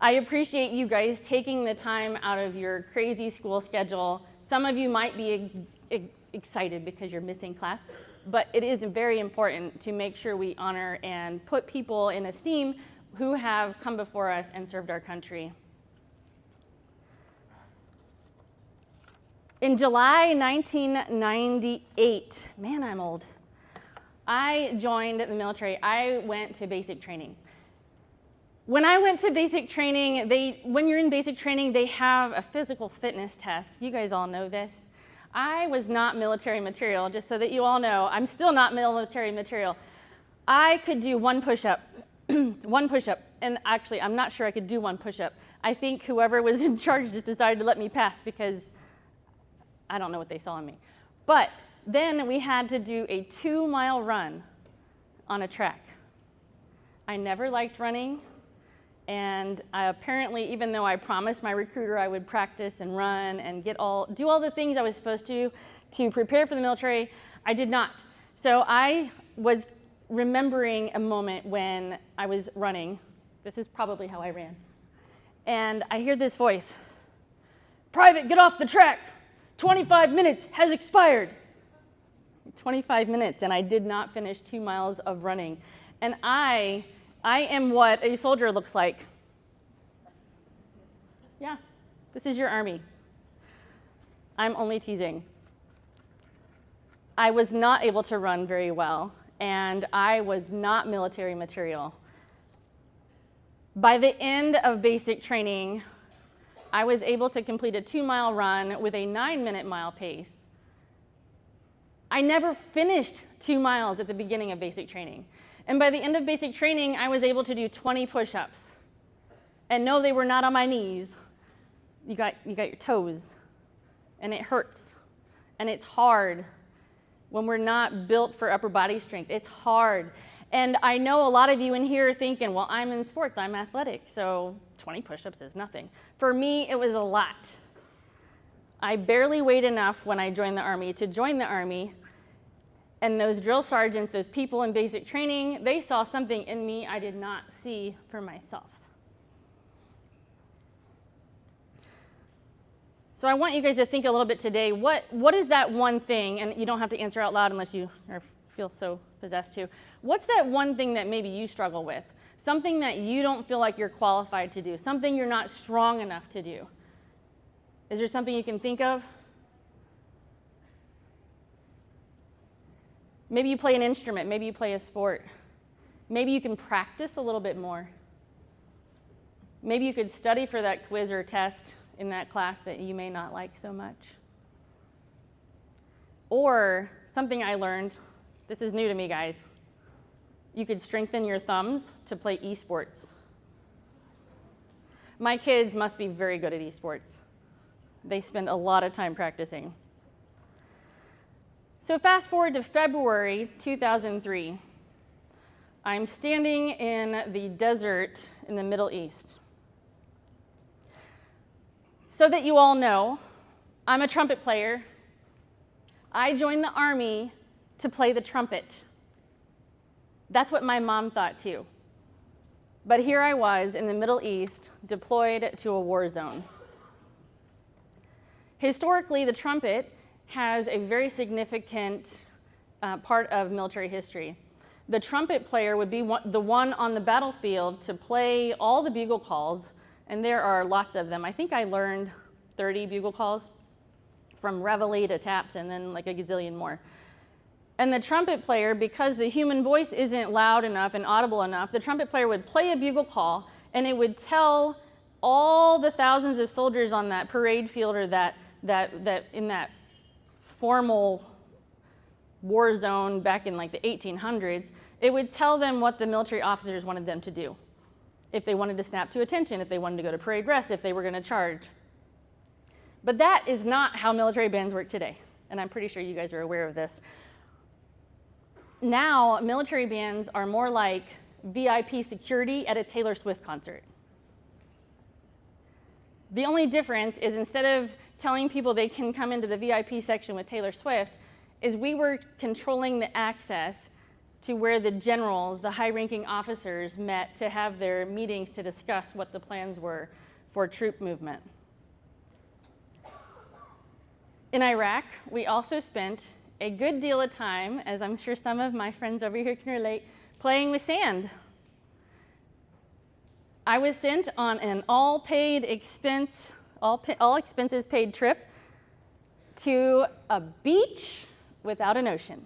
I appreciate you guys taking the time out of your crazy school schedule. Some of you might be excited because you're missing class, but it is very important to make sure we honor and put people in esteem who have come before us and served our country. In July 1998, man, I'm old, I joined the military. I went to basic training. When I went to basic training, when you're in basic training, they have a physical fitness test. You guys all know this. I was not military material, just so that you all know. I'm still not military material. I could do one push-up, and actually, I'm not sure I could do one push-up. I think whoever was in charge just decided to let me pass because I don't know what they saw in me. But then we had to do a 2-mile run on a track. I never liked running, and apparently, even though I promised my recruiter I would practice and run and do all the things I was supposed to prepare for the military, I did not. So I was remembering a moment when I was running. This is probably how I ran. And I hear this voice, "Private, get off the track. 25 minutes has expired." 25 minutes, and I did not finish 2 miles of running. And I am what a soldier looks like. Yeah, this is your army. I'm only teasing. I was not able to run very well, and I was not military material. By the end of basic training, I was able to complete a 2-mile run with a 9-minute mile pace. I never finished 2 miles at the beginning of basic training. And by the end of basic training, I was able to do 20 push-ups. And no, they were not on my knees. You got your toes, and it hurts, and it's hard when we're not built for upper body strength. It's hard. And I know a lot of you in here are thinking, well, I'm in sports, I'm athletic, so 20 push-ups is nothing. For me, it was a lot. I barely weighed enough when I joined the Army to join the Army, and those drill sergeants, those people in basic training, they saw something in me I did not see for myself. So I want you guys to think a little bit today, what is that one thing, and you don't have to answer out loud unless you feel so possessed to. What's that one thing that maybe you struggle with? Something that you don't feel like you're qualified to do, something you're not strong enough to do. Is there something you can think of? Maybe you play an instrument, maybe you play a sport. Maybe you can practice a little bit more. Maybe you could study for that quiz or test in that class that you may not like so much. Or something I learned, this is new to me, guys. You could strengthen your thumbs to play esports. My kids must be very good at esports. They spend a lot of time practicing. So fast forward to February 2003. I'm standing in the desert in the Middle East. So that you all know, I'm a trumpet player. I joined the Army to play the trumpet. That's what my mom thought too. But here I was in the Middle East, deployed to a war zone. Historically, the trumpet has a very significant part of military history. The trumpet player would be the one on the battlefield to play all the bugle calls, and there are lots of them. I think I learned 30 bugle calls, from reveille to taps, and then like a gazillion more. And the trumpet player, because the human voice isn't loud enough and audible enough, the trumpet player would play a bugle call, and it would tell all the thousands of soldiers on that parade field or that in that formal war zone back in like the 1800s, it would tell them what the military officers wanted them to do. If they wanted to snap to attention, if they wanted to go to parade rest, if they were going to charge. But that is not how military bands work today, and I'm pretty sure you guys are aware of this. Now, military bands are more like VIP security at a Taylor Swift concert. The only difference is instead of telling people they can come into the VIP section with Taylor Swift, is we were controlling the access to where the generals, the high-ranking officers, met to have their meetings to discuss what the plans were for troop movement. In Iraq, we also spent a good deal of time, as I'm sure some of my friends over here can relate, playing with sand. I was sent on an all expenses paid trip to a beach without an ocean.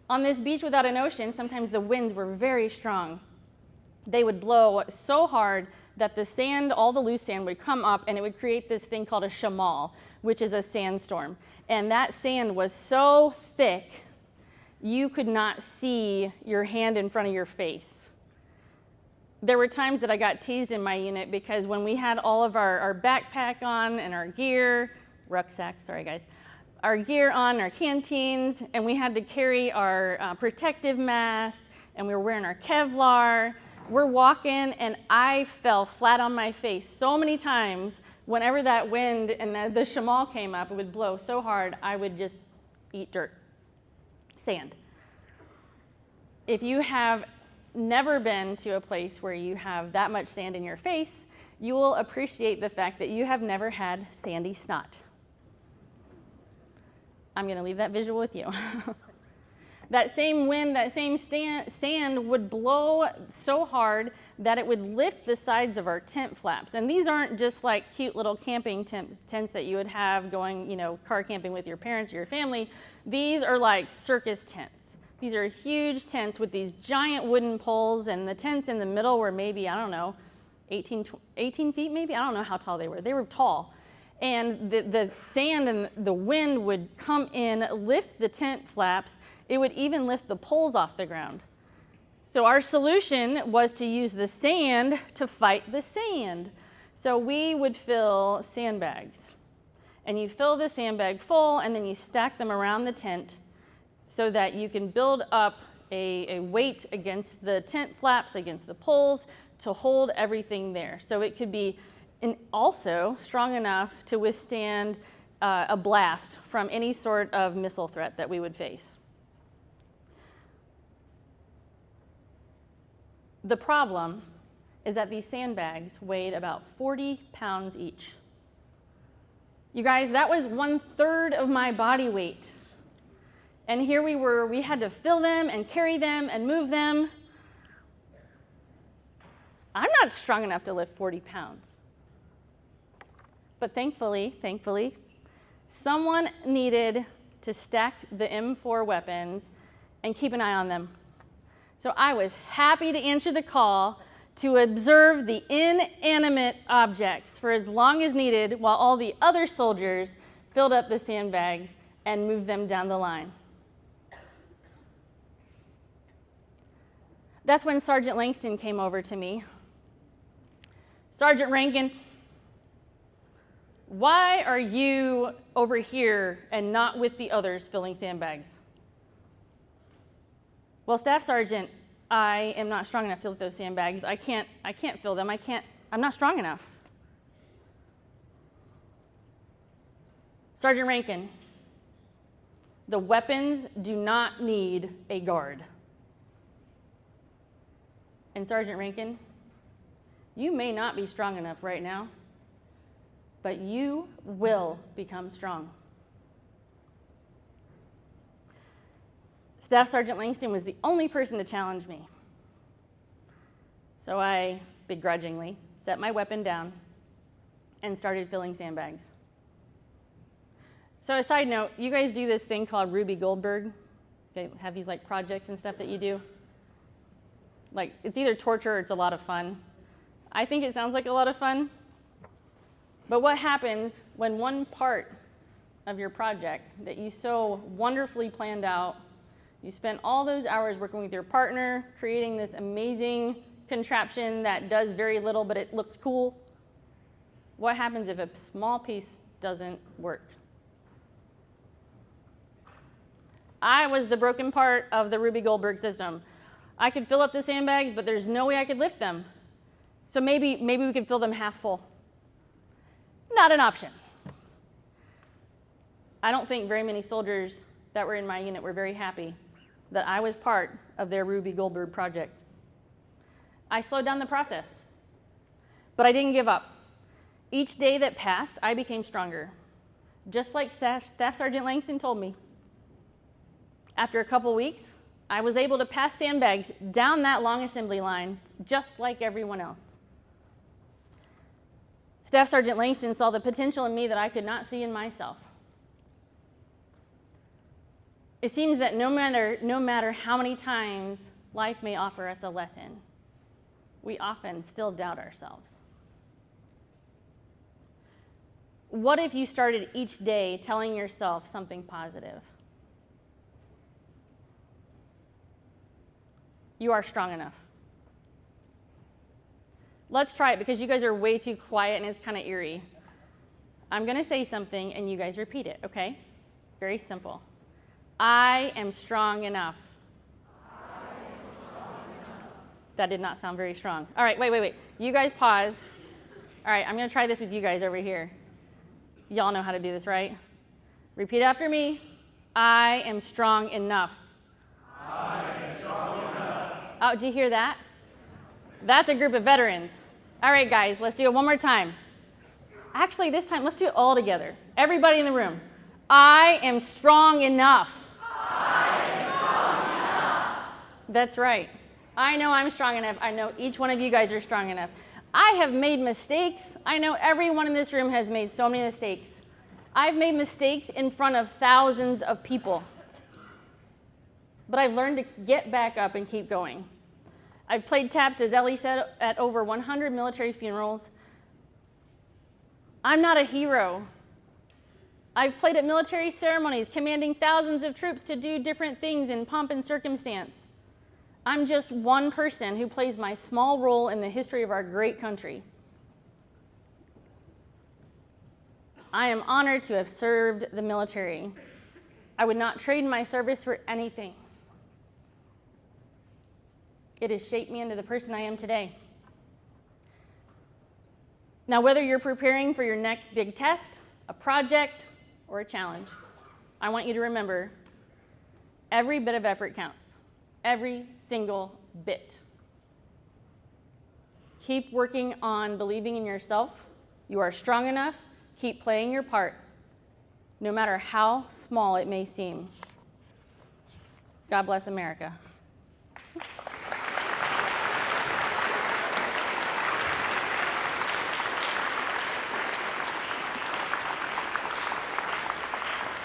On this beach without an ocean, sometimes the winds were very strong. They would blow so hard that the sand, all the loose sand, would come up and it would create this thing called a shamal, which is a sandstorm. And that sand was so thick, you could not see your hand in front of your face. There were times that I got teased in my unit because when we had all of our backpack on and our gear, rucksack, sorry guys, our gear on, our canteens, and we had to carry our protective mask, and we were wearing our Kevlar. We're walking, and I fell flat on my face so many times. Whenever that wind and the shamal came up, it would blow so hard, I would just eat dirt, sand. If you have never been to a place where you have that much sand in your face, you will appreciate the fact that you have never had sandy snot. I'm going to leave that visual with you. That same wind, that same sand would blow so hard that it would lift the sides of our tent flaps. And these aren't just like cute little camping tents that you would have going, car camping with your parents or your family. These are like circus tents. These are huge tents with these giant wooden poles, and the tents in the middle were maybe, 18 feet maybe? I don't know how tall they were. They were tall. And the sand and the wind would come in, lift the tent flaps. It would even lift the poles off the ground. So our solution was to use the sand to fight the sand. So we would fill sandbags. And you fill the sandbag full, and then you stack them around the tent so that you can build up a weight against the tent flaps, against the poles, to hold everything there. So it could be also strong enough to withstand a blast from any sort of missile threat that we would face. The problem is that these sandbags weighed about 40 pounds each. You guys, that was 1/3 of my body weight. And here we were, we had to fill them and carry them and move them. I'm not strong enough to lift 40 pounds. But thankfully, someone needed to stack the M4 weapons and keep an eye on them. So I was happy to answer the call to observe the inanimate objects for as long as needed while all the other soldiers filled up the sandbags and moved them down the line. That's when Sergeant Langston came over to me. Sergeant Rankin, why are you over here and not with the others filling sandbags? Well, Staff Sergeant, I am not strong enough to lift those sandbags. I can't fill them. I'm not strong enough. Sergeant Rankin, the weapons do not need a guard. And Sergeant Rankin, you may not be strong enough right now, but you will become strong. Staff Sergeant Langston was the only person to challenge me. So I begrudgingly set my weapon down and started filling sandbags. So a side note, you guys do this thing called Ruby Goldberg. Okay, have these like projects and stuff that you do. Like, it's either torture or it's a lot of fun. I think it sounds like a lot of fun. But what happens when one part of your project that you so wonderfully planned out, you spent all those hours working with your partner, creating this amazing contraption that does very little, but it looks cool? What happens if a small piece doesn't work? I was the broken part of the Ruby Goldberg system. I could fill up the sandbags, but there's no way I could lift them. So maybe we could fill them half full. Not an option. I don't think very many soldiers that were in my unit were very happy that I was part of their Ruby Goldberg project. I slowed down the process, but I didn't give up. Each day that passed, I became stronger, just like Staff Sergeant Langston told me. After a couple weeks, I was able to pass sandbags down that long assembly line, just like everyone else. Staff Sergeant Langston saw the potential in me that I could not see in myself. It seems that no matter how many times life may offer us a lesson, we often still doubt ourselves. What if you started each day telling yourself something positive? You are strong enough. Let's try it because you guys are way too quiet and it's kind of eerie. I'm going to say something and you guys repeat it, okay? Very simple. I am strong enough. That did not sound very strong. All right, wait. You guys pause. All right, I'm going to try this with you guys over here. Y'all know how to do this, right? Repeat after me. I am strong enough. I am strong enough. Oh, did you hear that? That's a group of veterans. All right, guys, let's do it one more time. Actually, this time, let's do it all together. Everybody in the room. I am strong enough. I am strong enough. That's right. I know I'm strong enough. I know each one of you guys are strong enough. I have made mistakes. I know everyone in this room has made so many mistakes. I've made mistakes in front of thousands of people. But I've learned to get back up and keep going. I've played taps, as Ellie said, at over 100 military funerals. I'm not a hero. I've played at military ceremonies, commanding thousands of troops to do different things in pomp and circumstance. I'm just one person who plays my small role in the history of our great country. I am honored to have served the military. I would not trade my service for anything. It has shaped me into the person I am today. Now, whether you're preparing for your next big test, a project, or a challenge, I want you to remember every bit of effort counts. Every single bit. Keep working on believing in yourself. You are strong enough. Keep playing your part, no matter how small it may seem. God bless America.